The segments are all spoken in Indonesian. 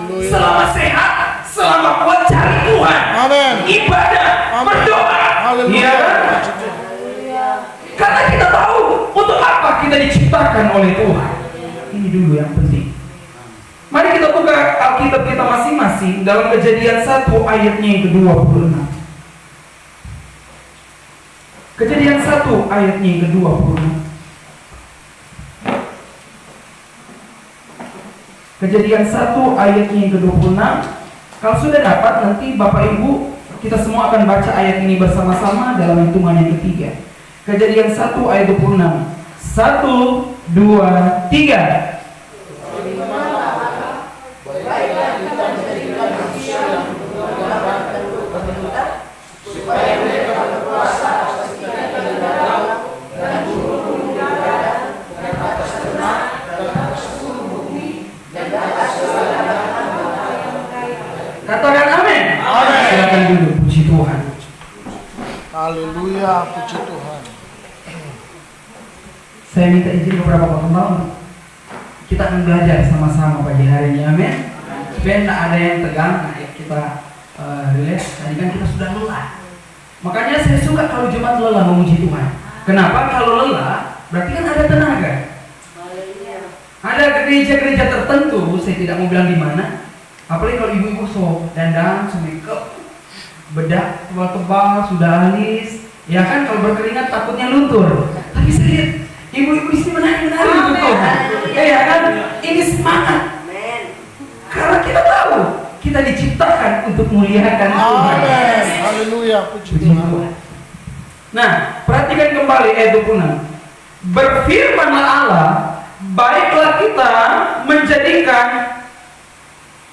selama sehat, selama kuat cari Tuhan. Amin. Ibadah, berdoa. Haleluya. Ya. Karena kita tahu untuk apa kita diciptakan oleh Tuhan. Ini dulu yang penting. Mari kita buka Alkitab kita masing-masing dalam Kejadian 1 ayatnya yang ke-26. Kejadian 1 ayatnya yang ke-26. Kejadian 1 ayatnya yang ke-26. Kalau sudah dapat, nanti Bapak Ibu kita semua akan baca ayat ini bersama-sama dalam hitungan yang ketiga. Kejadian 1 ayat 26. 1, 2, 3. Katakan amin. Amin. Silakan duduk, puji Tuhan. Haleluya, puji Tuhan. Saya minta izin beberapa pertemuan. Kita akan belajar sama-sama pagi hari ini, amin. Supaya tidak ada yang tegang, kita relax. Tadi kan kita sudah lelah. Makanya saya suka kalau Jumat lelah memuji Tuhan. Kenapa? Kalau lelah, berarti kan ada tenaga. Ada gereja-gereja tertentu, saya tidak mau bilang di mana. Apalagi kalau ibu-ibu dandan, make-up, bedak tebal-tebal, sudah alis, ya kan kalau berkeringat takutnya luntur. Tapi saya lihat ibu-ibu istri menari-menari betul. Ya kan? Ini semangat. Karena kita tahu kita diciptakan untuk muliakan Tuhan. Amin. Haleluya, puji Puji Tuhan. Tuhan. Nah, perhatikan kembali ayat 26. Berfirmanlah Allah, baiklah kita menjadikan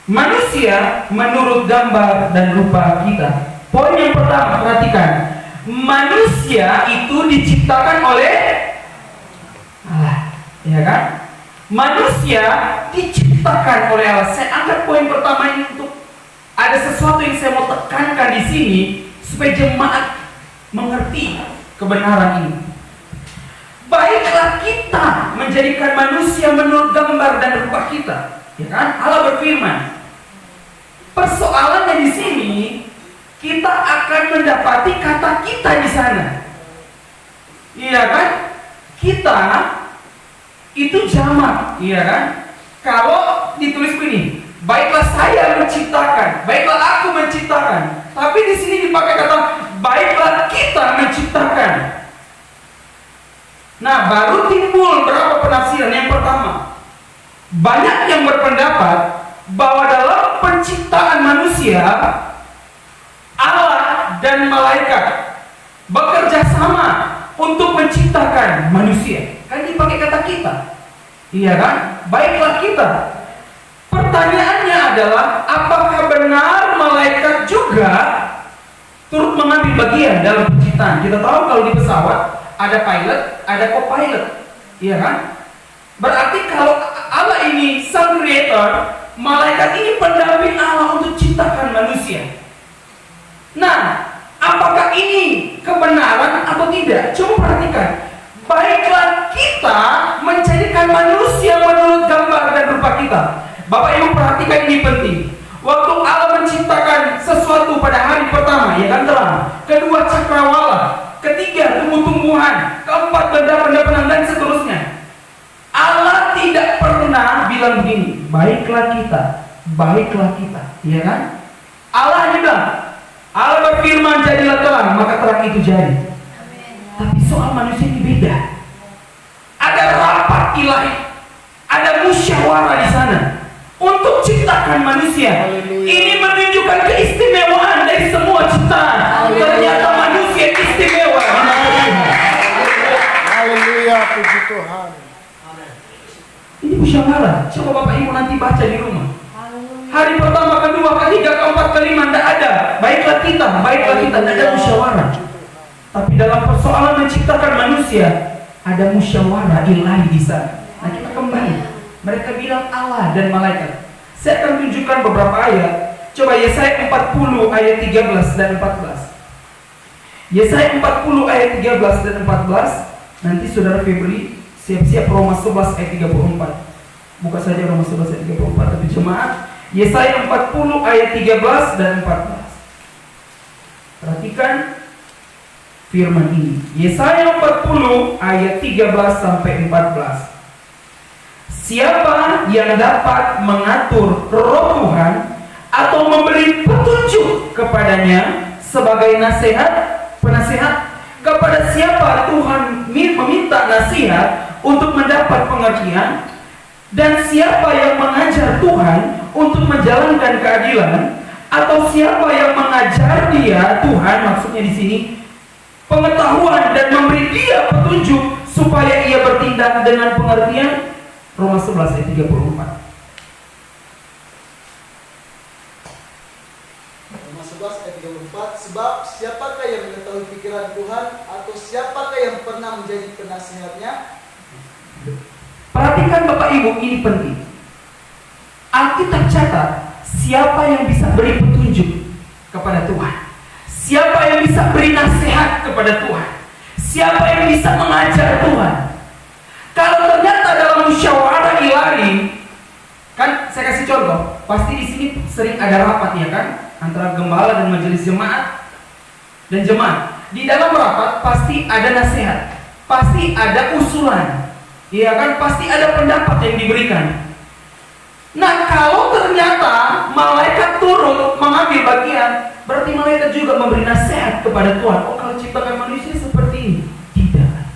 manusia menurut gambar dan rupa kita. Poin yang pertama, perhatikan. Manusia itu diciptakan oleh Allah, ya kan? Manusia diciptakan oleh Allah. Saya angkat poin pertama ini untuk ada sesuatu yang saya mau tekankan di sini supaya jemaat mengerti kebenaran ini. Baiklah kita menjadikan manusia menurut gambar dan rupa kita, ya kan? Allah berfirman. Persoalannya di sini, kita akan mendapati kata kita di sana. Iya kan? Kita itu jamak, iya kan? Kalau ditulis begini, baiklah saya menciptakan, baiklah aku menciptakan. Tapi di sini dipakai kata baiklah kita menciptakan. Nah, baru timbul berapa penafsiran. Yang pertama, banyak yang berpendapat bahwa dalam penciptaan manusia, Allah dan malaikat bekerja sama untuk menciptakan manusia. Kan dipakai kata kita, iya kan? Baiklah kita. Pertanyaannya adalah, apakah benar malaikat juga turut mengambil bagian dalam penciptaan? Kita tahu kalau di pesawat ada pilot, ada co-pilot, iya kan? Berarti kalau Allah ini sang creator, malaikat ini pendamping Allah untuk ciptakan manusia. Nah, apakah ini kebenaran atau tidak? Coba perhatikan. Baiklah kita menjadikan manusia menurut gambar dan rupa kita. Bapak Ibu perhatikan, ini penting. Waktu Allah menciptakan sesuatu pada hari pertama, ya kan, terang. Kedua, cakrawala. Ketiga, tumbuh-tumbuhan. Keempat, benda-benda penanda dan seterusnya. Allah tidak pernah bilang begini, baiklah kita, ya kan? Allah hanya bilang, Allah berfirman jadilah terang, maka terang itu jadi. Tapi soal manusia ini beda. Ada rapat ilahi, ada musyawarah di sana untuk ciptakan manusia. Haleluya. Ini menunjukkan keistimewaan dari semua ciptaan. Ternyata manusia istimewa. Haleluya, puji Tuhan. Ini musyawarah. Coba Bapak Ibu nanti baca di rumah. Hari pertama, kedua, ketiga, keempat, kelima, tidak ada. Baiklah kita, tidak ada musyawarah. Tapi dalam persoalan menciptakan manusia, ada musyawarah ilahi di sana. Nah, kita kembali. Mereka bilang Allah dan malaikat. Saya akan tunjukkan beberapa ayat. Coba Yesaya 40 ayat 13 dan 14. Yesaya 40 ayat 13 dan 14. Nanti Saudara Febri siap-siap Roma 11 ayat 34. Buka saja Roma 11 ayat 34. Tapi jemaat, Yesaya 40 ayat 13 dan 14. Perhatikan firman ini. Yesaya 40 ayat 13 sampai 14. Siapa yang dapat mengatur roh Tuhan atau memberi petunjuk kepadanya sebagai penasehat kepada siapa Tuhan meminta nasihat untuk mendapat pengertian, dan siapa yang mengajar Tuhan untuk menjalankan keadilan, atau siapa yang mengajar dia, Tuhan maksudnya di sini, pengetahuan dan memberi dia petunjuk supaya ia bertindak dengan pengertian. Roma 11 ayat 34. Roma 11 ayat 34. Sebab siapakah yang mengetahui pikiran Tuhan, atau siapakah yang pernah menjadi penasihatnya? Perhatikan Bapak Ibu, ini penting. Alkitab catat, siapa yang bisa beri petunjuk kepada Tuhan, siapa yang bisa beri nasihat kepada Tuhan, siapa yang bisa mengajar Tuhan. Kalau ternyata dalam musyawarah ilahi, kan saya kasih contoh, pasti di sini sering ada rapat ya kan, antara gembala dan majelis jemaat dan jemaat. Di dalam rapat pasti ada nasihat, pasti ada usulan, ya kan, pasti ada pendapat yang diberikan. Nah, kalau ternyata malaikat turut mengambil bagian, berarti malaikat juga memberi nasihat kepada Tuhan. Oh, kalau ciptakan manusia seperti ini, tidak.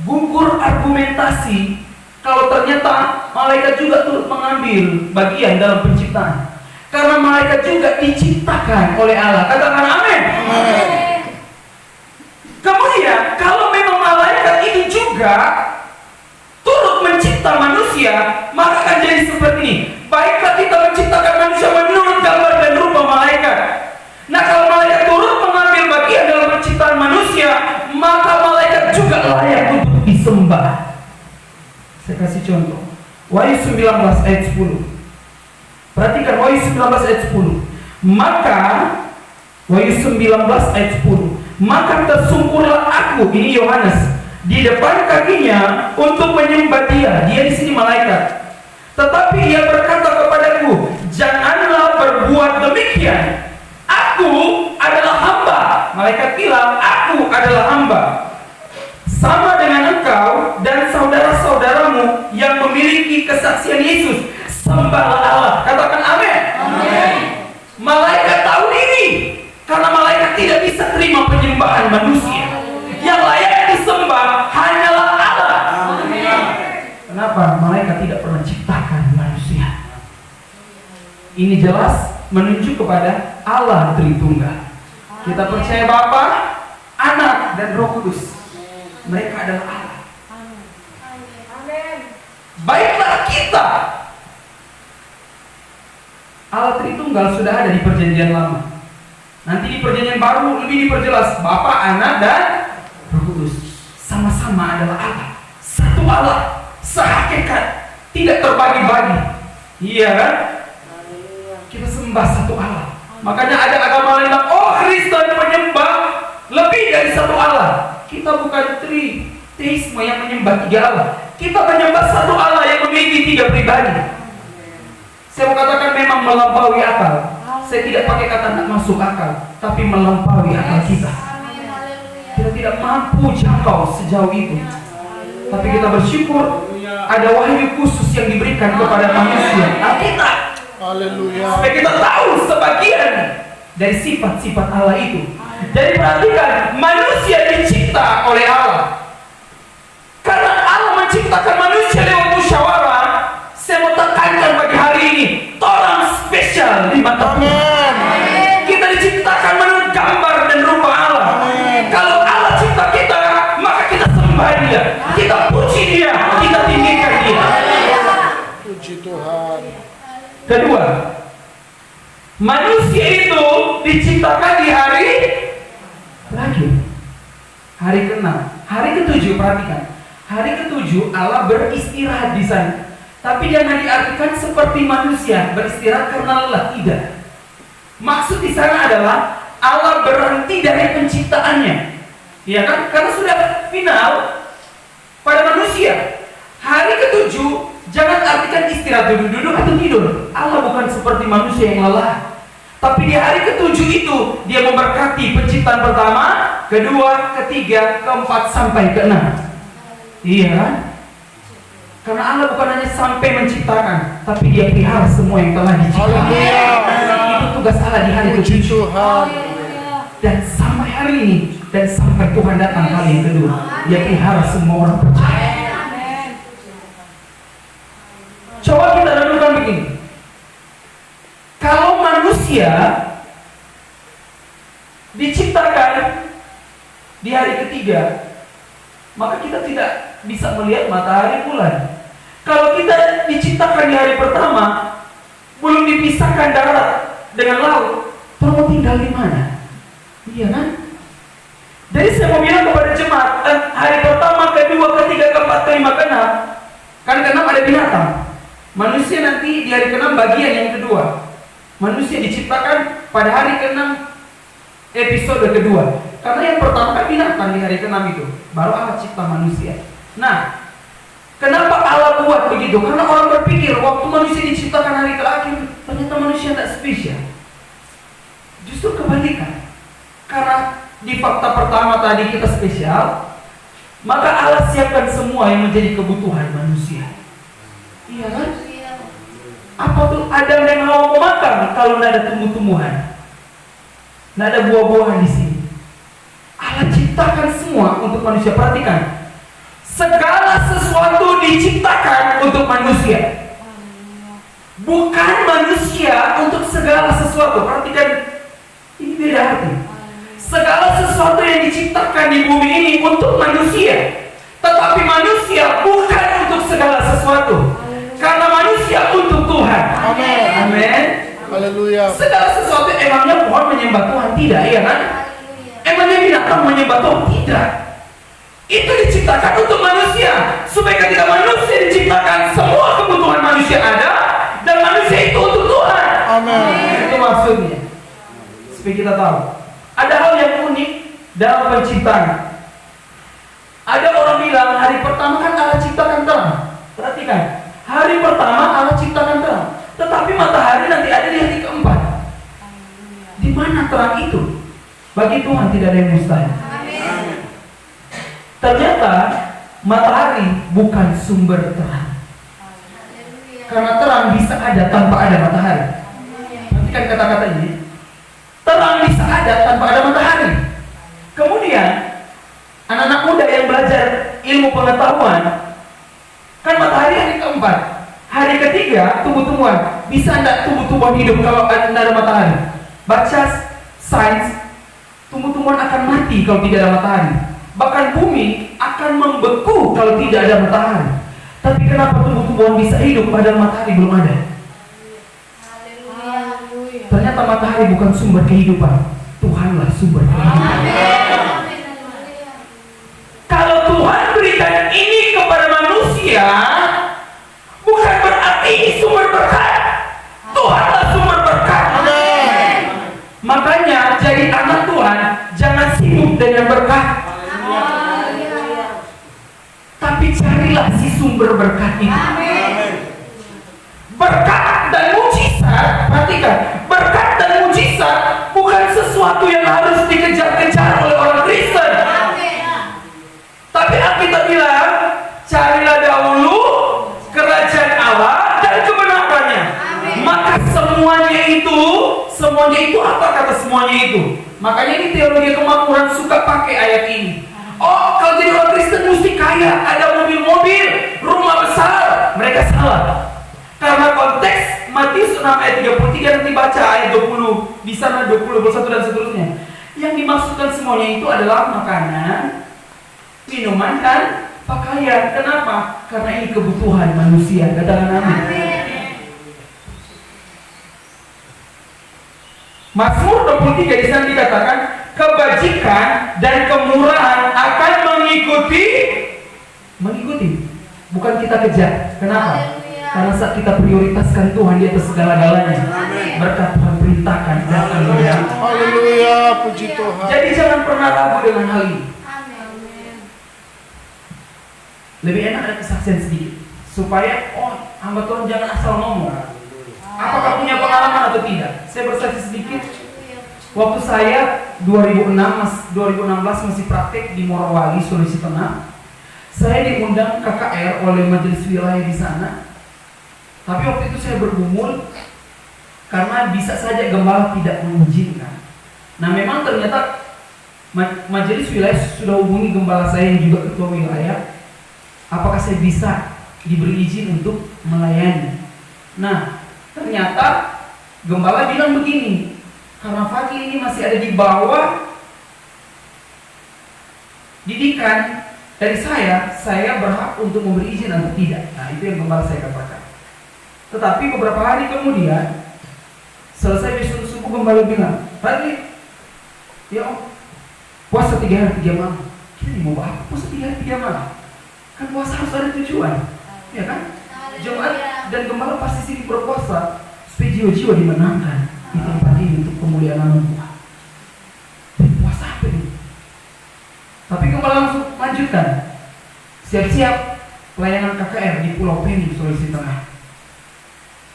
Gugur argumentasi kalau ternyata malaikat juga turut mengambil bagian dalam penciptaan. Karena malaikat juga diciptakan oleh Allah. Katakan amin. Kemudian, kalau memang malaikat itu juga turut mencipta manusia, maka akan jadi seperti ini. Baiklah kita menciptakan manusia menurut gambar dan rupa malaikat. Nah, kalau malaikat turut mengambil bagian dalam penciptaan manusia, maka malaikat juga layak untuk disembah. Saya kasih contoh. Wahyu 19 ayat 10. Perhatikan Wahyu 19 ayat 10. Maka Wahyu 19 ayat 10. Maka tersungkurlah aku, ini Yohanes, di depan kakinya untuk menyembah dia. Dia di sini malaikat. Tetapi ia berkata kepadaku, janganlah berbuat demikian. Aku adalah hamba. Malaikat bilang, aku adalah hamba, sama dengan engkau dan saudara-saudaramu yang memiliki kesaksian Yesus. Sembahlah Allah. Katakan amin. Amin. Malaikat tahu diri, karena malaikat tidak bisa terima penyembahan manusia. Yang layak disembah hanyalah Allah. Amin. Kenapa? Malaikat tidak pernah ciptakan manusia. Ini jelas menunjuk kepada Allah Tritunggal. Kita percaya Bapa, Anak, dan Roh Kudus. Mereka adalah Allah. Baiklah kita. Allah Tritunggal sudah ada di perjanjian lama. Nanti di perjanjian baru lebih diperjelas. Bapa, Anak, dan Roh Kudus. Sama-sama adalah Allah. Satu Allah. Sehakikat. Tidak terbagi-bagi. Iya kan? Kita sembah satu Allah. Makanya ada agama lain bilang, oh Kristen menyembah lebih dari satu Allah. Kita bukan triteisme yang menyembah tiga Allah. Kita menyembah satu Allah yang memiliki tiga pribadi. Saya mau katakan memang melampaui akal. Saya tidak pakai kata tak masuk akal, tapi melampaui akal kita. Kita tidak mampu jangkau sejauh itu. Tapi kita bersyukur ada wahyu khusus yang diberikan kepada manusia, Alkitab. Haleluya. Supaya kita tahu sebagian dari sifat-sifat Allah itu. Jadi perhatikan, manusia dicipta oleh Allah. Karena Allah menciptakan manusia lewat musyawarah, saya mau tekankan pagi hari ini, orang spesial di mata Tuhan. Kita diciptakan menurut gambar dan rupa Allah. Kalau Allah cipta kita, maka kita sembah Dia, kita puji Dia, kita tinggikan Dia. Puji Tuhan. Kedua, manusia itu diciptakan di hari terakhir, hari ke-6, hari ke-7. Perhatikan, hari ke-7 Allah beristirahat di sana. Tapi jangan diartikan seperti manusia beristirahat karena lelah, tidak. Maksud di sana adalah Allah berhenti dari penciptaannya, ya kan? Karena sudah final pada manusia. Hari ke-7 Jangan artikan istirahat duduk-duduk atau tidur. Allah bukan seperti manusia yang lelah. Tapi di hari ketujuh itu dia memberkati penciptaan pertama, kedua, ketiga, keempat sampai keenam. Iya kan? Karena Allah bukan hanya sampai menciptakan, tapi dia pelihara semua yang telah diciptakan. Itu tugas Allah di hari Puji ketujuh. Tuhan. Dan sampai hari ini, dan sampai Tuhan datang kali yang kedua, dia pelihara semua orang percaya. Coba kita renungkan begini. Kalau manusia diciptakan di hari ketiga, maka kita tidak bisa melihat matahari bulan. Kalau kita diciptakan di hari pertama, belum dipisahkan darat dengan laut, terus mau tinggal di mana? Iya kan? Jadi saya mau bilang kepada jemaat, hari pertama, kedua, ketiga, keempat, kelima, keenam, kan keenam ada binatang. Manusia nanti di hari keenam bagian yang kedua. Manusia diciptakan pada hari ke-6 episode kedua. Karena yang pertama kan binatang di hari ke-6 itu. Baru Allah cipta manusia. Nah, kenapa Allah buat begitu? Karena orang berpikir waktu manusia diciptakan hari terakhir, ternyata manusia tidak spesial. Justru kebalikan. Karena di fakta pertama tadi kita spesial, maka Allah siapkan semua yang menjadi kebutuhan manusia. Iya kan? Apa tuh Adam dan Hawa mau makan kalau tidak ada tumbuh-tumbuhan, tidak ada buah-buahan di sini? Allah ciptakan semua untuk manusia. Perhatikan, segala sesuatu diciptakan untuk manusia, bukan manusia untuk segala sesuatu. Perhatikan, ini beda arti. Segala sesuatu yang diciptakan di bumi ini untuk manusia, tetapi manusia bukan untuk segala sesuatu. Karena manusia untuk Tuhan. Amin. Amin. Haleluya. Segala sesuatu, emangnya pohon menyembah Tuhan? Tidak, iya kan? Emangnya binatang menyembah Tuhan? Tidak. Itu diciptakan untuk manusia. Supaya ketika manusia diciptakan, semua kebutuhan manusia ada, dan manusia itu untuk Tuhan. Amin. Itu maksudnya. Supaya kita tahu. Ada hal yang unik dalam penciptaan. Ada orang bilang hari pertama kan Allah ciptakan terang. Perhatikan. Hari pertama Allah ciptakan terang, tetapi matahari nanti ada di hari keempat. Di mana terang itu? Bagi Tuhan tidak ada yang mustahil. Ternyata matahari bukan sumber terang. Karena terang bisa ada tanpa ada matahari. Perhatikan kata-kata ini. Terang bisa ada tanpa ada matahari. Kemudian anak-anak muda yang belajar ilmu pengetahuan, kan matahari hari keempat, hari ketiga tumbuh-tumbuhan. Bisa enggak tumbuh-tumbuhan hidup kalau tidak ada matahari? Baca sains, tumbuh-tumbuhan akan mati kalau tidak ada matahari. Bahkan bumi akan membeku kalau tidak ada matahari. Tapi kenapa tumbuh-tumbuhan bisa hidup padahal matahari belum ada? Ternyata matahari bukan sumber kehidupan, Tuhanlah sumber kehidupan. Kalau Tuhan berikan ini kepada manusia, bukan berarti ini sumber berkat. Tuhanlah sumber berkat. Makanya jadi anak Tuhan, jangan sibuk dengan berkat, tapi carilah si sumber berkat itu. Berkat dan mujizat, perhatikan, berkat dan mujizat bukan sesuatu yang harus dikejar-kejar oleh orang Kristen. Tapi Alkitab bilang, carilah dahulu kerajaan Allah dan kebenarannya. Maka semuanya itu apa kata semuanya itu? Makanya ini teologi kemakmuran suka pakai ayat ini. Oh, kalau jadi orang Kristen mesti kaya, ada mobil-mobil, rumah besar. Mereka salah. Karena konteks Matius 6 ayat 33, nanti baca ayat 20, di sana 20, 21 dan seterusnya. Yang dimaksudkan semuanya itu adalah makanan, minuman, dan pakaian. Kenapa? Karena ini kebutuhan manusia. Katakan amin. Mazmur 23 di sana dikatakan, kebajikan dan kemurahan akan mengikuti, bukan kita kejar. Kenapa? Karena saat kita prioritaskan Tuhan di atas segala-galanya, berkat Tuhan perintahkan datang. Haleluya, puji Tuhan. Jadi jangan pernah ragu dengan hal ini. Lebih enak ada kesaksian sedikit supaya Hamba Tuhan jangan asal ngomong. Apakah punya pengalaman atau tidak? Saya bersaksi sedikit. Waktu saya 2016 masih praktek di Morowali, Sulawesi Tengah. Saya diundang KKR oleh majelis wilayah di sana. Tapi waktu itu saya bergumul karena bisa saja gembala tidak mengizinkan. Nah, memang ternyata majelis wilayah sudah hubungi gembala saya yang juga ketua wilayah. Apakah saya bisa diberi izin untuk melayani? Nah, ternyata gembala bilang begini, karena Fakih ini masih ada di bawah didikan dari saya berhak untuk memberi izin atau tidak. Nah, itu yang gembala saya katakan. Tetapi beberapa hari kemudian, selesai wisuda subuh, gembala bilang, Fakih, ya Om, puasa 3 hari 3 malam. Kita mau apa puasa 3 hari 3 malam? Kan puasa harus ada tujuan, ya kan? Jemaat dan gembala pasti sini berpuasa supaya jiwa-jiwa dimenangkan di tempat ini untuk kemuliaan nama Tuhan. Puasa apa ini? Tapi gembala langsung lanjutkan, siap-siap pelayanan KKR di Pulau Peni, Sulawesi Tengah.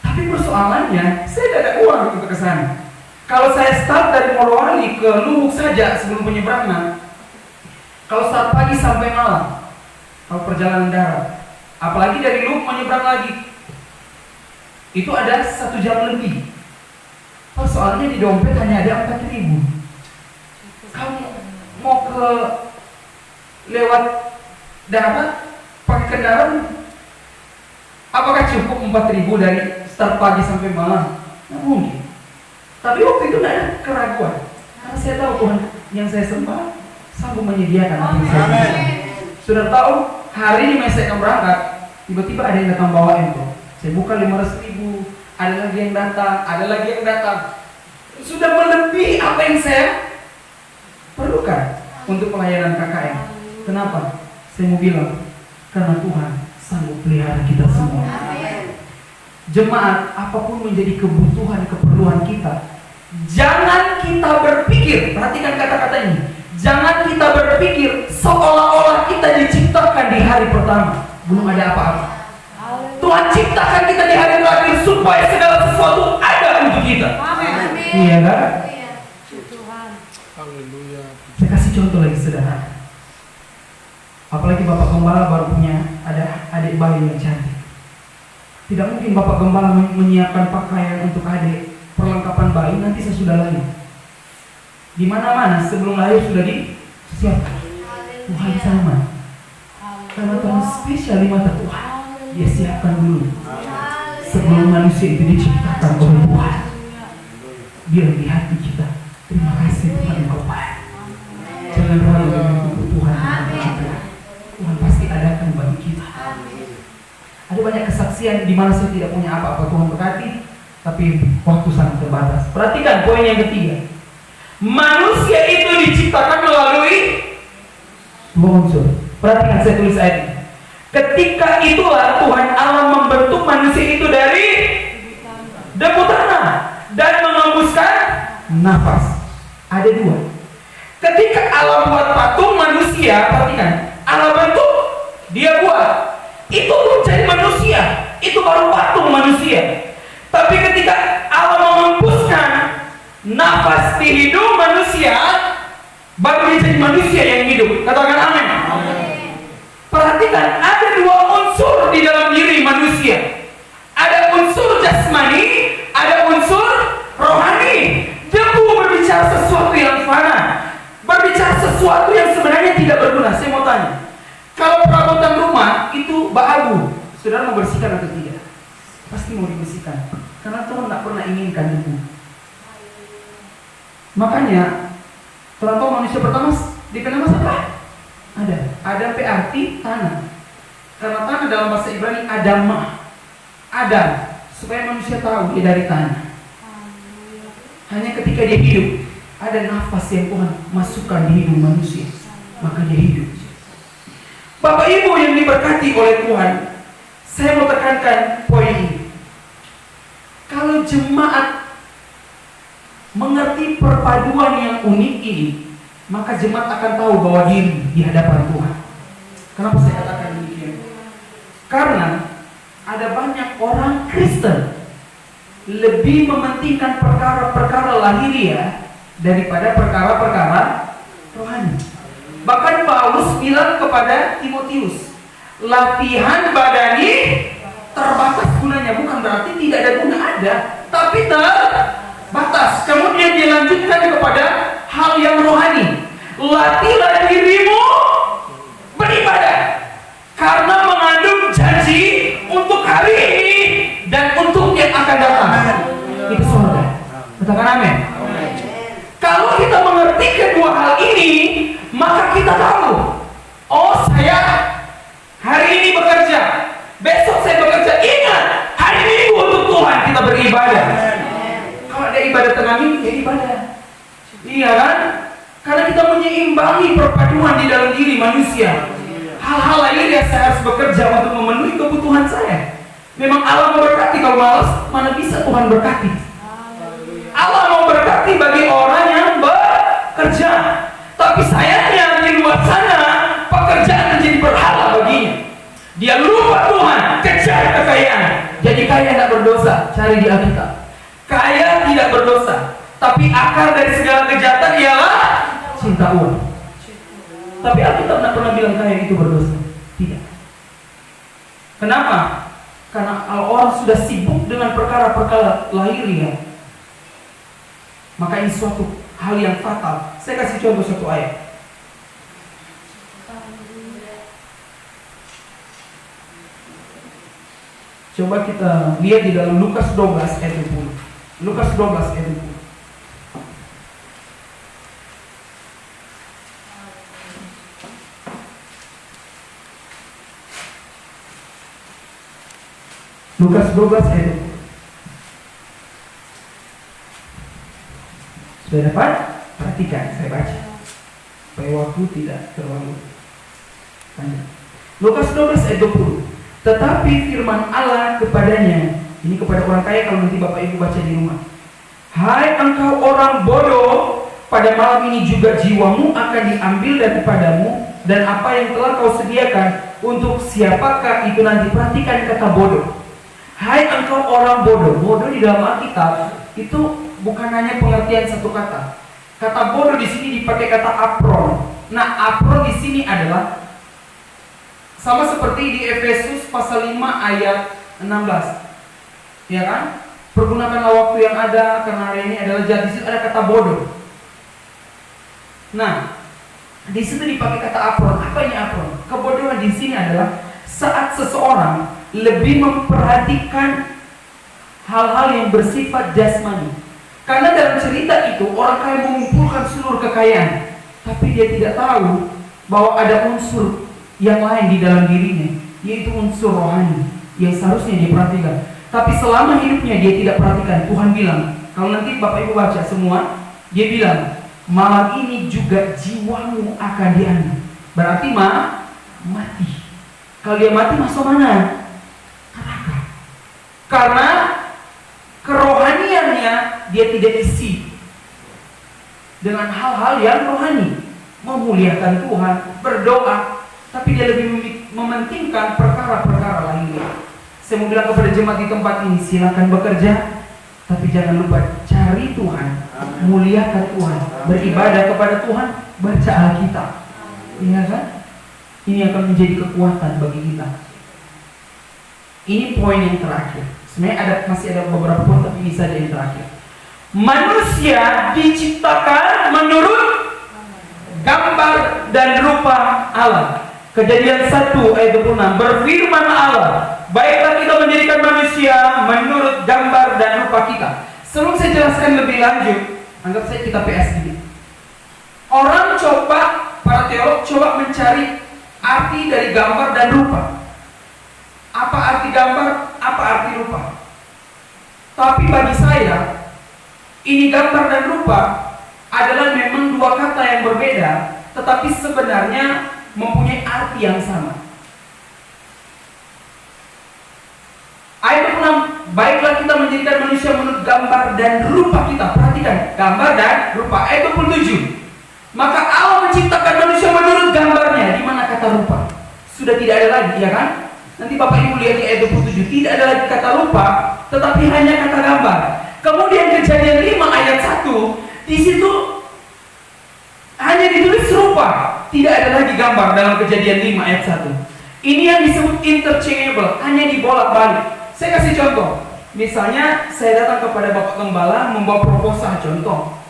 Tapi persoalannya, saya tidak ada uang untuk ke sana. Kalau saya start dari Morowali ke Lubuk saja sebelum penyeberangan, kalau start pagi sampai malam, kalau perjalanan darat, apalagi dari Lubuk menyeberang lagi, itu ada 1 jam lebih. Persoalannya di dompet hanya ada 4.000. Kamu mau ke lewat darat pakai kendaraan, apakah cukup 4.000 dari start pagi sampai malam? Nggak mungkin. Tapi waktu itu tidak ada keraguan, karena saya tahu Tuhan yang saya sembah sanggup menyediakan apa yang saya minta. Sudah tahu hari ini saya akan berangkat, tiba-tiba ada yang datang bawa info. Saya buka 500.000, ada lagi yang datang, ada lagi yang datang. Sudah melebihi apa yang saya perlukan untuk pelayanan KKR. Kenapa? Saya mau bilang, karena Tuhan sanggup pelihara kita semua. Jemaat, apapun menjadi kebutuhan, keperluan kita, jangan kita berpikir, perhatikan kata-kata ini, jangan kita berpikir seolah-olah kita diciptakan di hari pertama, belum ada apa-apa. Tuhan ciptakan kita di hari terakhir supaya segala sesuatu ada untuk kita. Iya kan? Haleluya. Saya kasih contoh lagi sederhana. Apalagi Bapak Gembala baru punya ada adik bayi yang cantik. Tidak mungkin Bapak Gembala menyiapkan pakaian untuk adik, perlengkapan bayi nanti sesudah lahir. Di mana-mana sebelum lahir sudah disiapkan. Tuhan sama. Karena Tuhan spesial di mata Tuhan. Dia siapkan dulu. Sebelum manusia itu diciptakan oleh Tuhan. Biar di hati kita, terima kasih Tuhan Engkau baik. Jangan ragu dengan kebutuhan kita. Tuhan pasti adakan bagi kita. Ada banyak kesaksian di mana saya tidak punya apa-apa, Tuhan berkati, tapi waktu sangat terbatas. Perhatikan poin yang ketiga. Manusia itu diciptakan melalui 2 unsur. Perhatikan saya tulis ayat ini. Ketika itulah Tuhan Allah membentuk manusia itu dari debu tanah dan mengembuskan nafas. Ada 2. Ketika Allah buat patung manusia, perhatikan, Allah bentuk, dia buat. Itu belum jadi manusia, itu baru patung manusia. Tapi ketika Allah mengembuskan nafas di hidung manusia, baru dia jadi manusia yang hidup. Katakan amin. Perhatikan, ada 2 unsur di dalam diri manusia. Ada unsur jasmani, ada unsur rohani. Debu berbicara sesuatu yang fana, berbicara sesuatu yang sebenarnya tidak berguna. Saya mau tanya, kalau perabotan rumah itu baabu, saudara mau bersihkan atau tidak? Pasti mau dibersihkan, karena Tuhan tidak pernah inginkan debu. Makanya, Tuhan tahu manusia pertama dikenal apa? Adam arti tanah. Karena tanah dalam bahasa Ibrani Adamah, Adam, supaya manusia tahu dia dari tanah. Hanya ketika dia hidup, ada nafas yang Tuhan masukkan di hidung manusia, maka dia hidup. Bapak Ibu yang diberkati oleh Tuhan, saya mau tekankan poin ini. Kalau jemaat mengerti perpaduan yang unik ini, maka jemaat akan tahu bahwa diri di hadapan Tuhan. Kenapa saya katakan demikian? Karena ada banyak orang Kristen lebih mementingkan perkara-perkara lahiriah daripada perkara-perkara rohani. Bahkan Paulus bilang kepada Timotius, latihan badani terbatas gunanya. Bukan berarti tidak ada guna, ada, tapi terbatas. Kemudian dilanjutkan kepada hal yang rohani. Latihlah dirimu beribadah, karena mengandung janji untuk hari ini dan untuk yang akan datang. Itu surga. Katakan amin. Kalau kita mengerti kedua hal ini, maka kita tahu, oh saya hari ini bekerja, besok saya bekerja. Ingat, hari Minggu untuk Tuhan kita beribadah. Kalau ada ibadah tengah minggu, ya ibadah. Iya kan? Karena kita menyeimbangi perpaduan di dalam diri manusia. Hal-hal lain yang saya harus bekerja untuk memenuhi kebutuhan saya. Memang Allah memberkati, kalau malas, mana bisa Tuhan berkati. Allah mau berkati bagi orang yang bekerja. Tapi sayangnya di luar sana pekerjaan menjadi berhala baginya. Dia lupa Tuhan, kejar kekayaan. Jadi kaya tidak berdosa, cari di Alkitab. Kaya tidak berdosa, tapi akar dari segala kejahatan ialah cinta uang. Tapi Alkitab tidak pernah bilang kaya itu berdosa. Tidak. Kenapa? Karena kalau orang sudah sibuk dengan perkara-perkara lahiriah, maka ini suatu hal yang fatal. Saya kasih contoh satu ayat. Coba kita lihat di dalam Lukas 12 ayat 20. Lukas 12 ayat 20. Lukas 12 ayat 20. Sudah dapat? Perhatikan, saya baca supaya waktu tidak terlalu panjang. Lukas 12 ayat 20. Tetapi firman Allah kepadanya, ini kepada orang kaya kalau nanti Bapak Ibu baca di rumah. Hai engkau orang bodoh, pada malam ini juga jiwamu akan diambil daripadamu, dan apa yang telah kau sediakan untuk siapakah itu nanti. Perhatikan kata bodoh. Hai engkau orang bodoh. Bodoh di dalam Alkitab itu bukan hanya pengertian satu kata. Kata bodoh di sini dipakai kata apron. Nah, apron di sini adalah sama seperti di Efesus pasal 5 ayat 16. Ya kan? Pergunakanlah waktu yang ada karena hari ini adalah jahat. Di situ ada kata bodoh. Nah, di situ dipakai kata apron. Apa ini apron? Kebodohan di sini adalah saat seseorang lebih memperhatikan hal-hal yang bersifat jasmani. Karena dalam cerita itu orang kaya mengumpulkan seluruh kekayaan, tapi dia tidak tahu bahwa ada unsur yang lain di dalam dirinya, yaitu unsur rohani yang seharusnya dia perhatikan. Tapi selama hidupnya dia tidak perhatikan. Tuhan bilang, kalau nanti Bapak Ibu baca semua, dia bilang, malam ini juga jiwamu akan diambil. Berarti mati. Kalau dia mati masuk mana? Neraka. Karena kerohaniannya dia tidak isi dengan hal-hal yang rohani, memuliakan Tuhan, berdoa, tapi dia lebih mementingkan perkara-perkara lainnya. Saya mau bilang kepada jemaat di tempat ini, silakan bekerja, tapi jangan lupa cari Tuhan, muliakan Tuhan, beribadah kepada Tuhan, baca Alkitab. Iya kan? Ini akan menjadi kekuatan bagi kita. Ini poin yang terakhir. Sebenarnya masih ada beberapa poin, tapi ini saja yang terakhir. Manusia diciptakan menurut gambar dan rupa Allah. Kejadian 1 ayat 26, berfirman Allah, baiklah kita menjadikan manusia menurut gambar dan rupa kita. Sebelum saya jelaskan lebih lanjut, anggap saya kita PS sedikit. Orang para teolog coba mencari arti dari gambar dan rupa. Apa arti gambar, apa arti rupa? Tapi bagi saya, ini gambar dan rupa adalah memang dua kata yang berbeda, tetapi sebenarnya mempunyai arti yang sama. Ayat 6, baiklah kita menjadikan manusia menurut gambar dan rupa kita. Perhatikan, gambar dan rupa. Ayat 27, maka Allah menciptakan manusia menurut gambarnya. Di mana kata rupa? Sudah tidak ada lagi, ya kan? Nanti Bapak Ibu lihat di ayat 27, tidak ada lagi kata rupa, tetapi hanya kata gambar. Kemudian Kejadian 5 ayat 1, di situ hanya ditulis rupa, tidak ada lagi gambar dalam Kejadian 5 ayat 1. Ini yang disebut interchangeable, hanya dibolak-balik. Saya kasih contoh. Misalnya saya datang kepada Bapak Gembala membawa proposal contoh.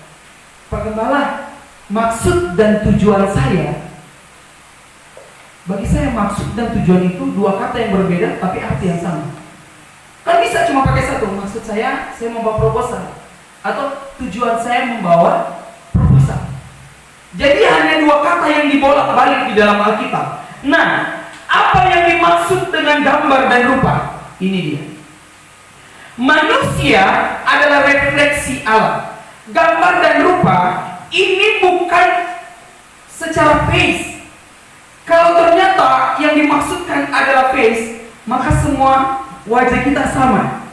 Pak Gembala, maksud dan tujuan saya, bagi saya maksud dan tujuan itu dua kata yang berbeda tapi arti yang sama. Kan bisa cuma pakai satu, maksud saya membawa proposal, atau tujuan saya membawa proposal. Jadi hanya dua kata yang dibolak-balik di dalam Alkitab. Nah, apa yang dimaksud dengan gambar dan rupa? Ini dia. Manusia adalah refleksi Allah. Gambar dan rupa ini bukan secara face. Kalau ternyata yang dimaksudkan adalah face, maka semua wajah kita sama.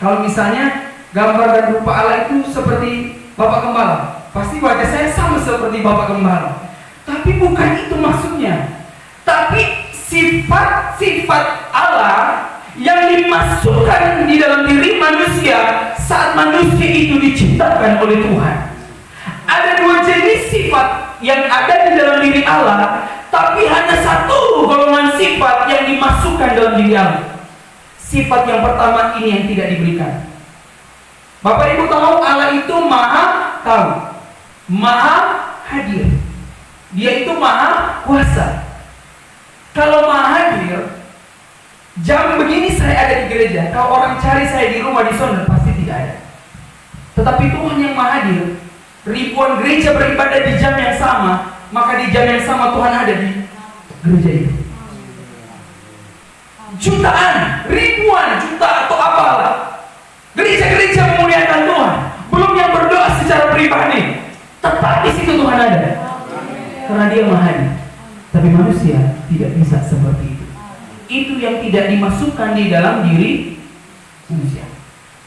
Kalau misalnya gambar dan rupa Allah itu seperti Bapak Gembala, pasti wajah saya sama seperti Bapak Gembala. Tapi bukan itu maksudnya. Tapi sifat-sifat Allah yang dimasukkan di dalam diri manusia saat manusia itu diciptakan oleh Tuhan. Ada dua jenis sifat yang ada di dalam diri Allah, tapi hanya satu golongan sifat yang dimasukkan dalam diri Allah. Sifat yang pertama ini yang tidak diberikan. Bapak Ibu tahu Allah itu maha tahu, maha hadir. Dia itu maha kuasa. Kalau maha hadir, jam begini saya ada di gereja. Kalau orang cari saya di rumah di sana pasti tidak ada. Tetapi Tuhan yang maha hadir, ribuan gereja beribadah di jam yang sama, maka di jam yang sama Tuhan ada di gereja itu. Jutaan, ribuan, juta atau apalah, gereja-gereja memuliakan Tuhan. Belum yang berdoa secara pribadi, tetap di situ Tuhan ada. Karena Dia maha hadir. Tapi manusia tidak bisa seperti itu. Itu yang tidak dimasukkan di dalam diri manusia.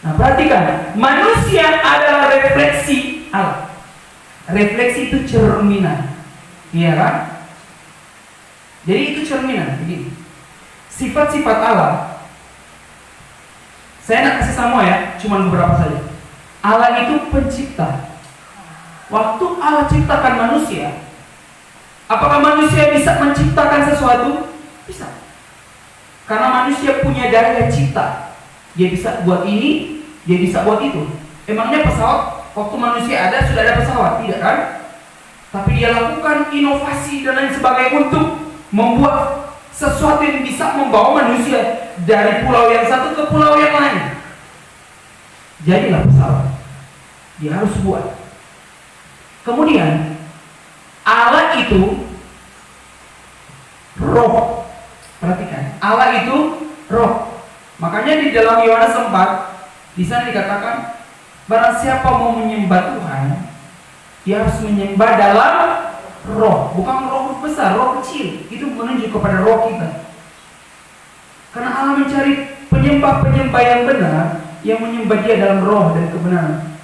Nah, perhatikan, manusia adalah refleksi Allah. Refleksi itu cerminan, iya kan? Jadi itu cerminan, begini. Sifat-sifat Allah, saya nak kasih semua ya, cuma beberapa saja. Allah itu pencipta. Waktu Allah ciptakan manusia, apakah manusia bisa menciptakan sesuatu? Bisa. Karena manusia punya daya cipta. Dia bisa buat ini, dia bisa buat itu. Emangnya pesawat, waktu manusia ada, sudah ada pesawat? Tidak kan? Tapi dia lakukan inovasi dan lain sebagainya untuk membuat sesuatu yang bisa membawa manusia dari pulau yang satu ke pulau yang lain. Jadilah pesawat. Dia harus buat. Kemudian Allah itu roh. Perhatikan, Allah itu roh. Makanya di dalam Yohanes 4 di sana dikatakan, barang siapa mau menyembah Tuhan, dia harus menyembah dalam roh, bukan roh besar, roh kecil. Itu menunjuk kepada roh kita. Karena Allah mencari penyembah-penyembah yang benar, yang menyembah Dia dalam roh dan kebenaran.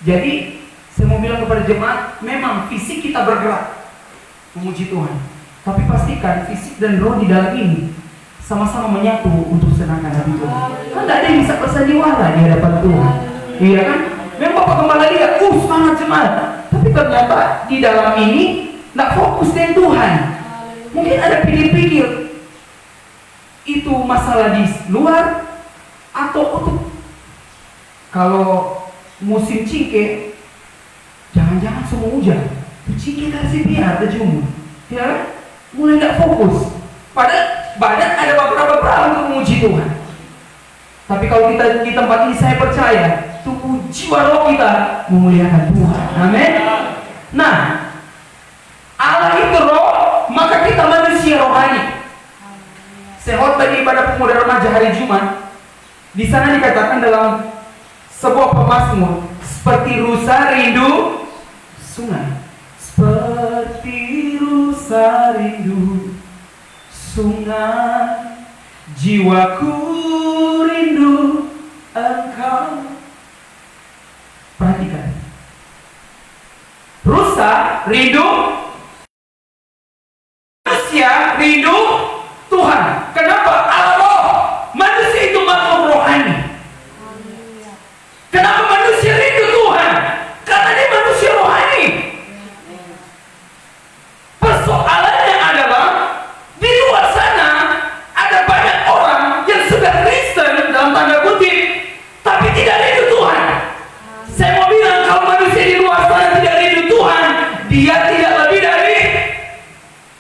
Jadi saya mau bilang kepada jemaat, memang fisik kita bergerak memuji Tuhan, tapi pastikan fisik dan roh di dalam ini sama-sama menyatu untuk senangkan hati Tuhan. Kan tidak ada yang bisa bersandiwara di hadapan Tuhan. Iya kan? Memang Bapak Gembala lihat, semangat jemaat, tapi ternyata di dalam ini tidak fokus dengan Tuhan. Mungkin ada pikir-pikir itu masalah di luar atau untuk kalau musim cingke, jangan-jangan semua hujan, cingke kasih biar terjumur, ya, mulai tidak fokus. Padahal badan ada beberapa untuk memuji Tuhan. Tapi kalau kita di tempat ini, saya percaya tubuh jiwa roh kita memuliakan Tuhan. Amin. Nah, Allah itu roh, maka kita manusia rohani. Saya khotbah di ibadah pemuda remaja hari Jumat. Di sana dikatakan dalam sebuah pemazmur, seperti rusa rindu sungai, seperti rusa rindu sungai, jiwaku rindu Engkau. Perhatikan, rusa rindu, manusia rindu Tuhan. Kenapa? dia tidak lebih dari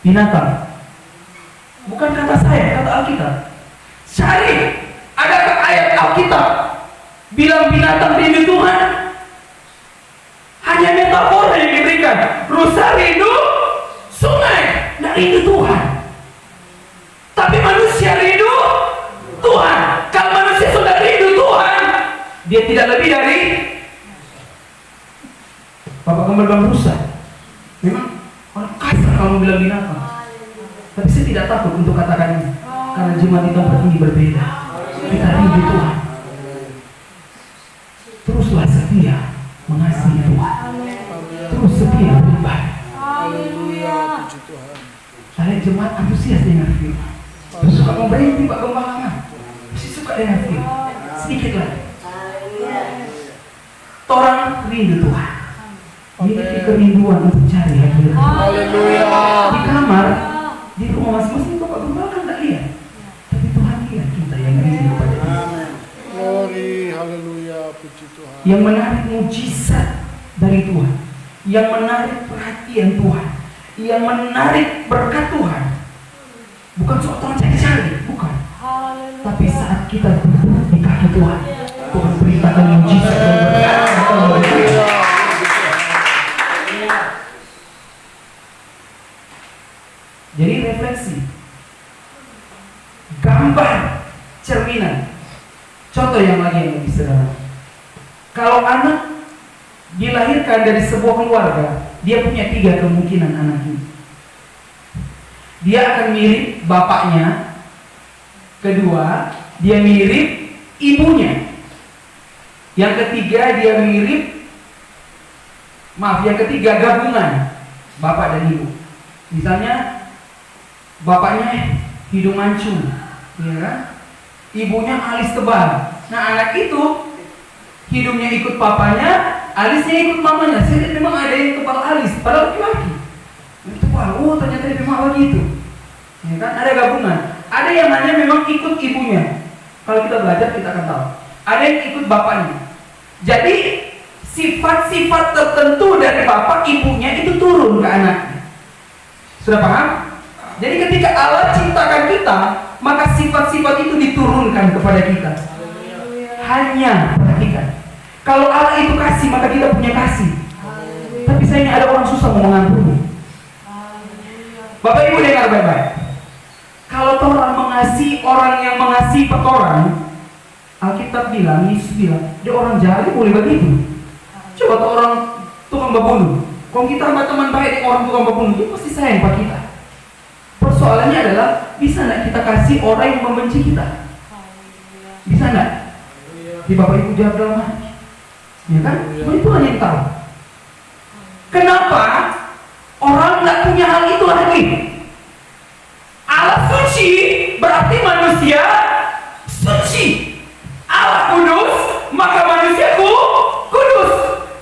binatang. Bukan kata saya, kata Alkitab. Cari, adakah ayat Alkitab bilang binatang rindu Tuhan? Hanya metafora yang diberikan. Rusa rindu sungai, tidak rindu Tuhan. Tapi manusia rindu Tuhan. Kalau manusia sudah rindu Tuhan, dia tidak lebih dari Bapak Gembala bilang rusa. Memang orang kasar kalau bilang binatang. Tapi saya tidak takut untuk katakan ini, karena jemaat di tempat ini berbeda. Kita rindu Tuhan. Teruslah setia mengasihi Tuhan. Terus setia beribadah. Haleluya, puji Tuhan. Saya jemaat antusias dengan firman. Terus suka mau berhenti Pak Gembala, masih suka dengan firman. Sedikit lagi. Orang rindu Tuhan. Memiliki kerinduan untuk cari hadirat. Haleluya. Di kamar, di rumah masing-masing Bapak Gembala kan tidak lihat. Tapi Tuhan lihat kita yang rindu pada Dia. Glory, haleluya, puji Tuhan. Yang menarik mujizat dari Tuhan, yang menarik perhatian Tuhan, yang menarik berkat Tuhan. Bukan soal Tuhan cari-cari, bukan. Tapi saat kita duduk di kaki Tuhan, Tuhan beritakan mujizat dan berkat. Haleluya. Jadi refleksi, gambar, cerminan. Contoh yang lagi yang lebih sederhana. Kalau anak dilahirkan dari sebuah keluarga, dia punya 3 kemungkinan anak ini. Dia akan mirip bapaknya. Kedua, dia mirip ibunya. Yang ketiga, dia mirip, yang ketiga gabungan bapak dan ibu. Misalnya bapaknya hidung mancung, ya kan? Ibunya alis tebal. Nah, anak itu hidungnya ikut papanya, alisnya ikut mamanya. Saya lihat memang ada yang tebal alis, padahal laki-laki. Tebal, oh ternyata dia memang begitu. Ya kan? Ada gabungan. Ada yang hanya memang ikut ibunya. Kalau kita belajar kita akan tahu. Ada yang ikut bapaknya. Jadi sifat-sifat tertentu dari bapak ibunya itu turun ke anaknya. Sudah paham? Jadi ketika Allah ciptakan kita, maka sifat-sifat itu diturunkan kepada kita. Hanya perhatikan, kalau Allah itu kasih, maka kita punya kasih. Tapi sayangnya ada orang susah mau mengampuni. Bapak Ibu dengar baik-baik. Kalau orang mengasihi orang yang mengasihi orang, Alkitab bilang, Yesus bilang, dia orang jahat boleh begitu. Coba tuh orang tukang membunuh. Kalau kita sama teman baik orang tukang membunuh, dia pasti sayang pada kita. Persoalannya adalah, bisa nggak kita kasih orang yang membenci kita? Bisa nggak? Di Bapak Ibu jawab dalam hati. Ya kan? Cuma itu hanya yang tahu. Kenapa orang nggak punya hal itu lagi? Allah suci, berarti manusia suci. Allah kudus, maka manusia kudus.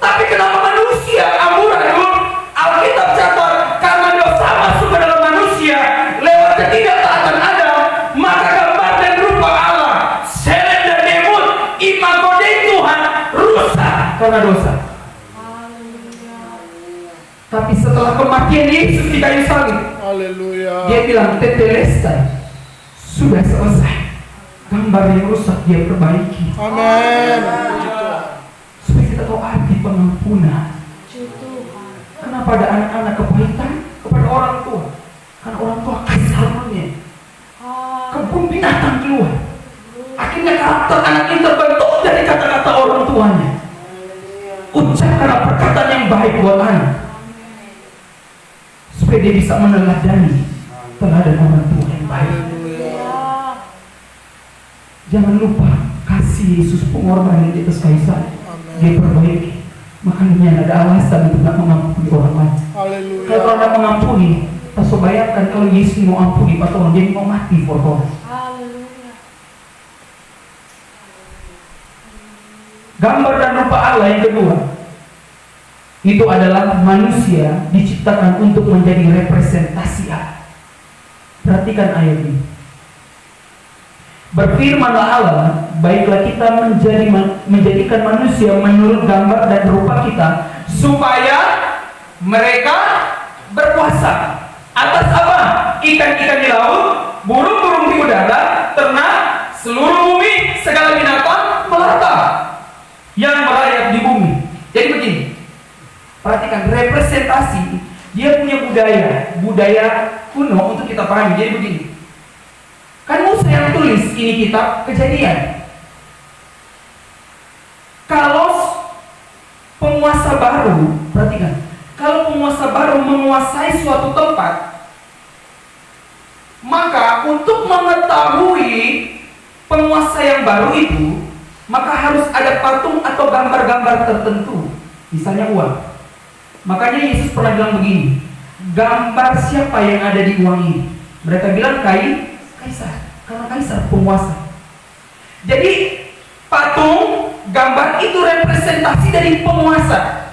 Tapi kenapa manusia amburadul? Alkitab catat, karena dosa masuk ke dalam manusia lewat ketidaktaatan Adam, maka gambar dan rupa Allah, Selem dan Demut, imago Dei Tuhan rusak karena dosa. Tapi setelah kematian Yesus di kayu salib, Haleluya. dia bilang tetelestai, sudah selesai. Gambar yang rusak dia perbaiki. Amin. Puji Tuhan. Supaya kita tahu arti pengampunan. Kenapa ada anak-anak kepahitan kepada orang tua? Karena orang tua kasarnya. Kebun binatang keluar. Akhirnya karakter anak ini terbentuk dari kata-kata orang tuanya. Ucapkanlah perkataan yang baik buat anak, supaya dia bisa meneladani teladan orang tua yang baik. Jangan lupa kasih Yesus pengorbanan di atas kayu salib. Dia perbaiki. Makanya ada alasan untuk tidak mengampuni orang lain. Haleluya. Kalau orang tidak mengampuni, kita bayangkan kalau Yesus mau ampuni pas orang dia mau mati for orang. Gambar dan rupa Allah yang kedua, itu adalah manusia diciptakan untuk menjadi representasi Allah. Perhatikan ayat ini. Berfirmanlah Allah, baiklah kita menjadikan manusia menurut gambar dan rupa kita, supaya Mereka berkuasa atas apa? Ikan-ikan di laut, burung-burung di udara, ternak, seluruh bumi, segala binatang melata yang merayap di bumi. Jadi begini, perhatikan representasi, dia punya budaya kuno untuk kita pahami. Jadi begini, kan Musa yang tulis ini kitab Kejadian. Kalau penguasa baru, perhatikan, kalau penguasa baru menguasai suatu tempat, maka untuk mengetahui penguasa yang baru itu, maka harus ada patung atau gambar-gambar tertentu, misalnya uang. Makanya Yesus pernah bilang begini, gambar siapa yang ada di uang ini? Mereka bilang Kaisar, karena Kaisar penguasa. Jadi patung, gambar itu representasi dari penguasa.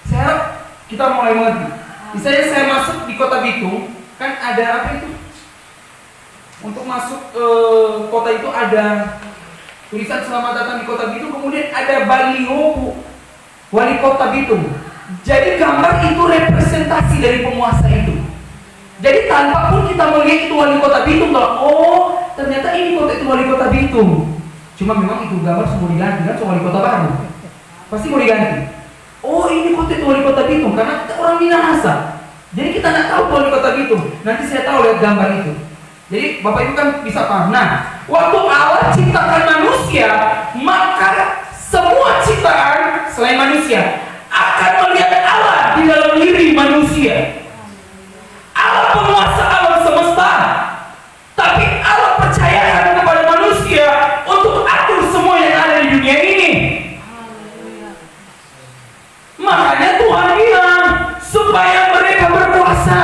Saya harap kita mulai mengerti. Misalnya saya masuk di Kota Bitung, kan ada apa itu? Untuk masuk kota itu ada tulisan selamat datang di Kota Bitung, kemudian ada baliho wali Kota Bitung. Jadi gambar itu representasi dari penguasa itu. Jadi tanpa pun kita melihat itu wali Kota Bitung, kalau oh ternyata ini kota itu wali Kota Bitung. Cuma memang itu gambar semua diganti, kan wali kota baru pasti mau diganti. Oh ini kota itu wali Kota Bitung karena kita orang Minahasa. Jadi kita nggak tahu wali Kota Bitung. Nanti saya tahu lihat gambar itu. Jadi Bapak Ibu kan bisa paham. Nah, waktu Allah ciptakan manusia, maka semua ciptaan selain manusia akan melihat Allah di dalam diri manusia. Allah penguasa alam semesta, tapi Allah percayakan kepada manusia untuk atur semua yang ada di dunia ini. Makanya Tuhan bilang supaya mereka berkuasa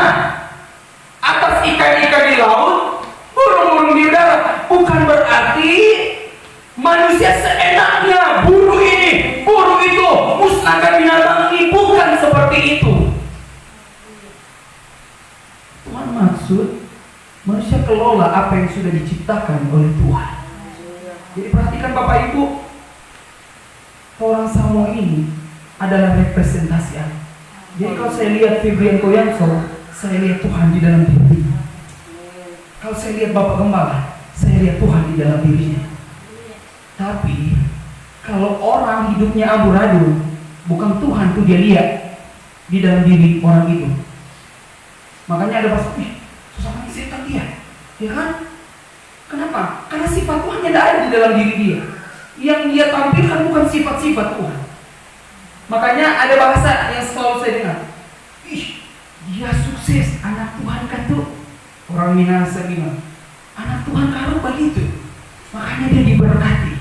atas ikan-ikan di laut, burung-burung di udara. Bukan berarti manusia seenaknya buru ini, buru itu, musnahkan binatang ini. Bukan seperti itu. Tuhan maksud manusia kelola apa yang sudah diciptakan oleh Tuhan. Jadi perhatikan Bapak Ibu, orang Samo ini adalah representasi Allah. Jadi kalau saya lihat Febrian Koyanso, saya lihat Tuhan di dalam dirinya. Kalau saya lihat Bapak Gembala, saya lihat Tuhan di dalam dirinya. Tapi kalau orang hidupnya amburadul, bukan Tuhan tuh dia lihat di dalam diri orang itu. Makanya ada bahasa, susah banget setan dia, ya kan? Kenapa? Karena sifat Tuhan yang ada di dalam diri dia. Yang dia tampilkan bukan sifat-sifat Tuhan. Makanya ada bahasa yang selalu saya dengar, dia sukses, anak Tuhan kan tuh. Orang Minahasa bilang, anak Tuhan karo begitu, makanya dia diberkati.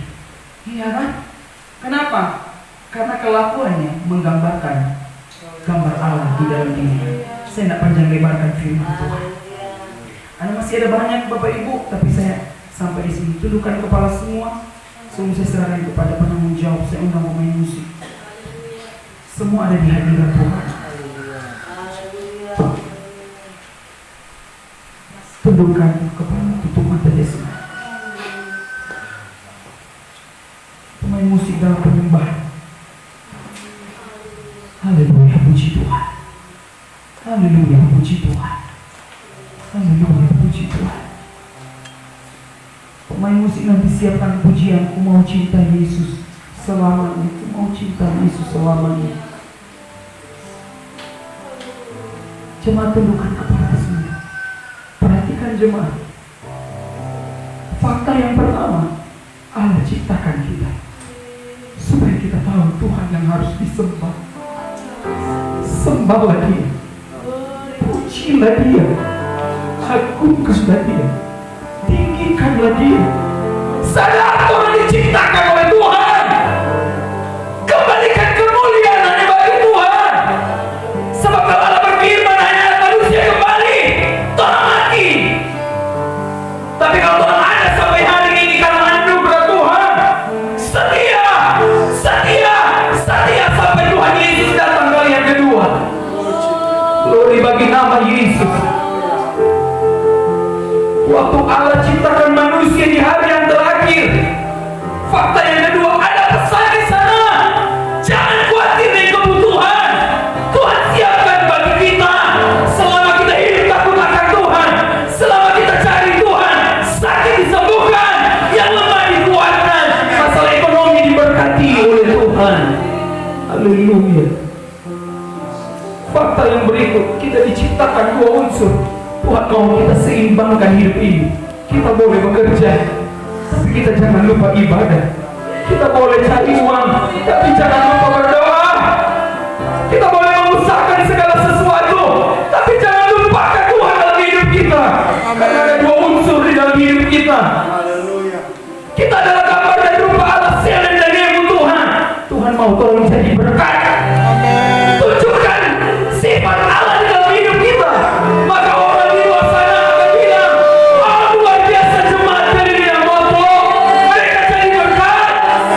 Iya kan? Kenapa? Karena kelakuannya menggambarkan gambar Allah di dalam diri. Saya tidak panjang lebarkan firman Tuhan. Masih ada banyak Bapak Ibu, tapi saya sampai di sini. Tundukkan kepala semua. Semua saya serahkan kepada penanggung jawab. Saya undang pemain musik. Semua ada di hadirat Tuhan. Tundukkan kepala, tutup mata semua. Pemain musik dalam penyembahan. Haleluya, puji Tuhan. Haleluya, puji Tuhan. Haleluya, puji Tuhan. Pemain musik nanti siapkan pujian. Ku mau cinta Yesus selamanya. Ku mau cinta Yesus selamanya. Jemaat tundukkan kepala semua. Perhatikan jemaat. Fakta yang pertama, Allah ciptakan kita supaya kita tahu Tuhan yang harus disembah. Sembahlah Dia, pujilah Dia, agungkanlah Dia, tinggikanlah Dia. Sadar Tuhan diciptakan oleh Tuhan. Kembalikan kemuliaan hanya bagi Tuhan. Sebab kalau Allah berfirman hanya manusia kembali, Tuhan mati. Tapi kalau Tuhan ada sampai hari ini karena anugerah Tuhan, setia sampai Tuhan Yesus datang kali yang kedua. Glory bagi nama Yesus. Waktu Allah ciptakan manusia di hari yang terakhir, fakta Haleluya. Fakta yang berikut, kita diciptakan dua unsur. Tuhan mau kita seimbangkan hidup ini. Kita boleh bekerja, tapi kita jangan lupa ibadah. Kita boleh cari uang, tapi jangan lupa berdoa. Kita boleh mengusahakan segala sesuatu, tapi jangan lupakan Tuhan dalam hidup kita. Karena ada dua unsur di dalam hidup kita. Kita adalah gambar dan rupa Allah, sialan dan ilmu Tuhan. Tuhan mau tolong jadi berkat. Tunjukkan sifat Allah di dalam hidup kita. Maka orang di luar sana akan bilang, oh luar biasa jemaat Galilea Moto. Mereka jadi berkat,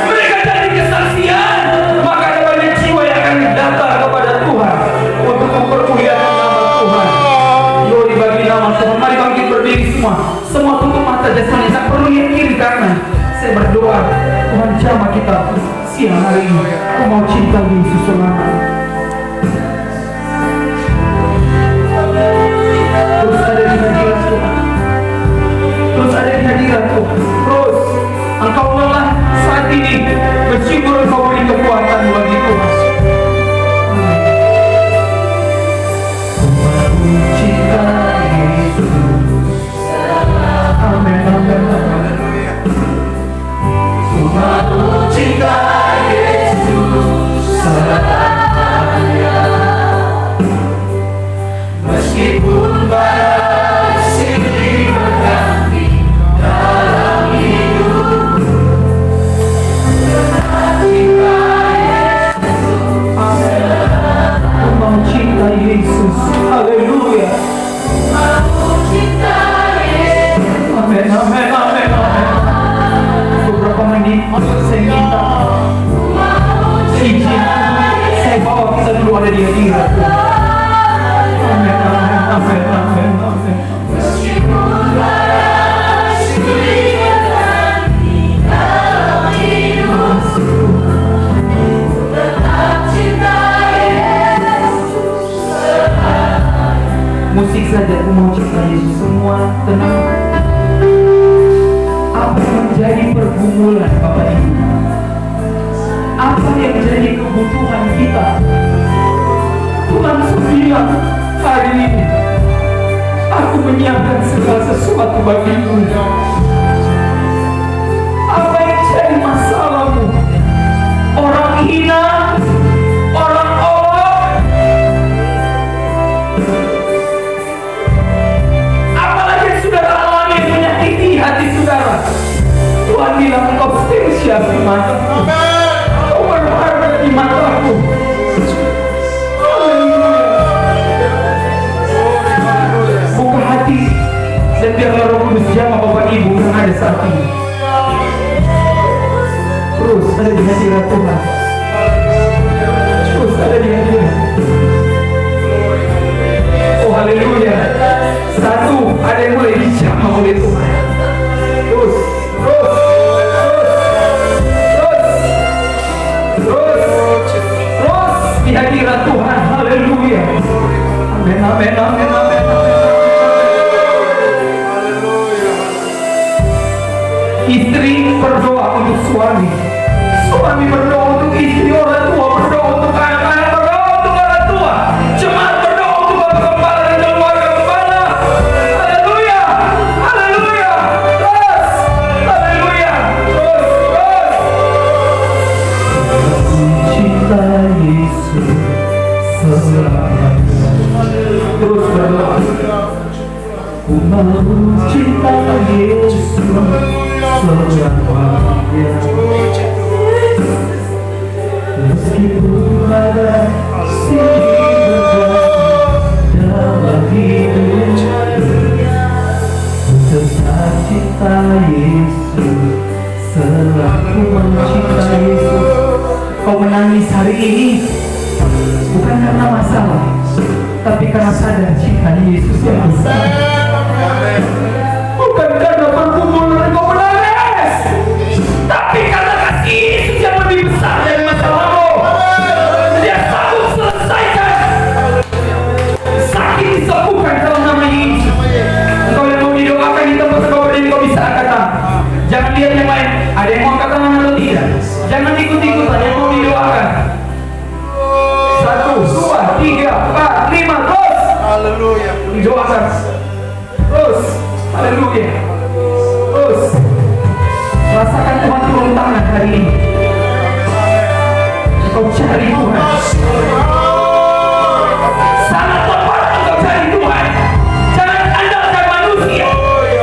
mereka jadi kesaksian. Maka ada banyak jiwa yang akan datang kepada Tuhan untuk mempermuliakan nama Tuhan. Glory bagi nama Tuhan. Mari bangkit berdiri semua. Semua tutup mata jasmani, tak perlu lihat kiri kanan. Saya berdoa, Tuhan jamah kita siang hari ini. Aku mau cinta Yesus selamanya. Terus ada di hadirat Tuhan. Terus ada di hadirat Tuhan. Terus engkau lelah saat ini, bersyukur engkau beri kekuatan bagi Tuhan. Cinta Yesus. Amin, amin, amin. Cinta Yesus selamanya. Meskipun badai silih berganti dalam hidupku, cinta Yesus. Aku mau cinta Yesus. Haleluya. Aku cinta Yesus. Amin, amin, amin, amin. Beberapa menit saya minta izin, saya bawa kita dulu ada di hadirat. Amin, amin, amin, amin, amin. Meskipun badai silih berganti dalam hidupku, tetap cinta Yesus selamanya. Musik saja, aku mau cinta Yesus. Semua tenang. Apa yang menjadi pergumulan Bapak Ibu? Apa yang menjadi kebutuhan kita? Tuhan bilang hari ini, aku menyiapkan segala sesuatu bagimu. Apa yang jadi masalahmu? Orang hina, orang olok, apalagi yang saudara alami yang menyakiti hati saudara. Tuhan bilang engkau spesial di mataku. Engkau berharga di mataku. Buka hati dan biarlah Roh Kudus jamah Bapak Ibu yang ada saat ini. Terus ada di hadirat Tuhan. Terus ada di hadirat. Oh haleluya. Satu, ada yang mulai dijamah oleh Tuhan. Terus di hadirat Tuhan. Haleluya. Amin, amin, amin, amin, amin. Istri berdoa untuk suami, suami berdoa untuk istri, orang tua berdoa untuk anak-anak, berdoa untuk orang tua, jemaat berdoa untuk bapak gembala dan keluarga gembala. Haleluya, haleluya. Terus, haleluya. Terus. Cinta Yesus selamanya. Terus berdoa. Ku mau cinta Yesus selamanya. Meskipun ada silih berganti dalam hidupku, tetap cinta Yesus. Selaku mencinta Yesus. Kau menangis hari ini bukan karena masalah, tapi karena sadar cinta Yesus yang besar. Bukan karena pergumulan kau menangis, tapi karena kasih Yesus yang lebih besar dari masalahmu. Dia sanggup selesaikan. Sakit disembuhkan dalam nama Yesus. Engkau yang mau didoakan di tempat kau berdiri, kau bisa angkat tangan. Jangan lihat yang lain, ada yang mau angkat tangan atau tidak. Jangan ikut-ikutan yang mau didoakan. terima terus. Haleluya. Doakan terus. Haleluya. Terus rasakan Tuhan turun tangan hari ini. Kau cari Tuhan. Sangat tepat engkau cari Tuhan. Jangan andalkan manusia.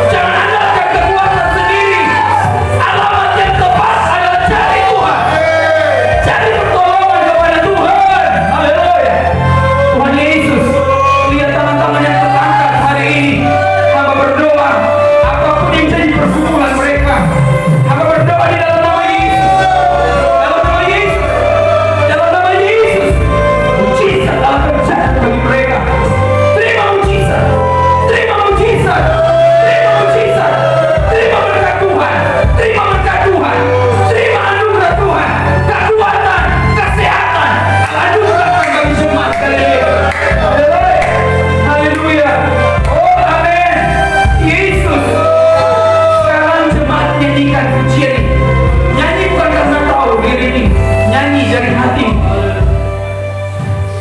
Jangan andalkan kekuatan sendiri. Alamat yang tepat adalah cari Tuhan. Cari pertolongan kepada Tuhan. Haleluya. Tuhan Yesus, lihat tangan-tangan yang terangkat hari ini. Hamba berdoa, apapun yang jadi pergumulan mereka, hamba berdoa di dalam nama Yesus. Dalam nama Yesus. Dalam nama Yesus. Mujizat telah terjadi bagi mereka. Terima mujizat. Terima mujizat. Terima mujizat. Terima berkat Tuhan. Terima berkat Tuhan. Terima anugerah Tuhan. Kekuatan, kesehatan. Anugerah kami jemaat kali ini. Haleluya. Haleluya. Oh amin. Yesus. Sekarang jemaat nyanyikan pujian ini. Nyanyi bukan karena tahu diri ini. Nyanyi dari hati.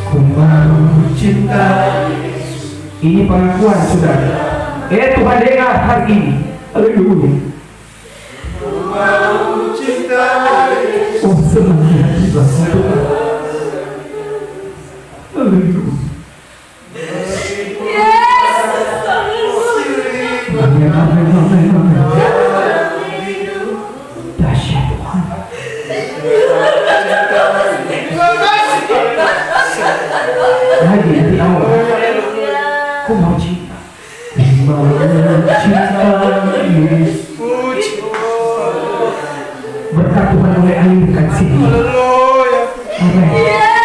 Ku mau cinta. Ini pengakuan saudara. Tuhan dengar hari ini. Haleluya. Oh senang hati bahasa Tuhan. Haleluya. Amin, amin, amin, amin. Dahsyat Tuhan. Lagi hati awal. Ku mau cinta. Mau cinta Yesus. Berkat Tuhan mulai alirkan sini.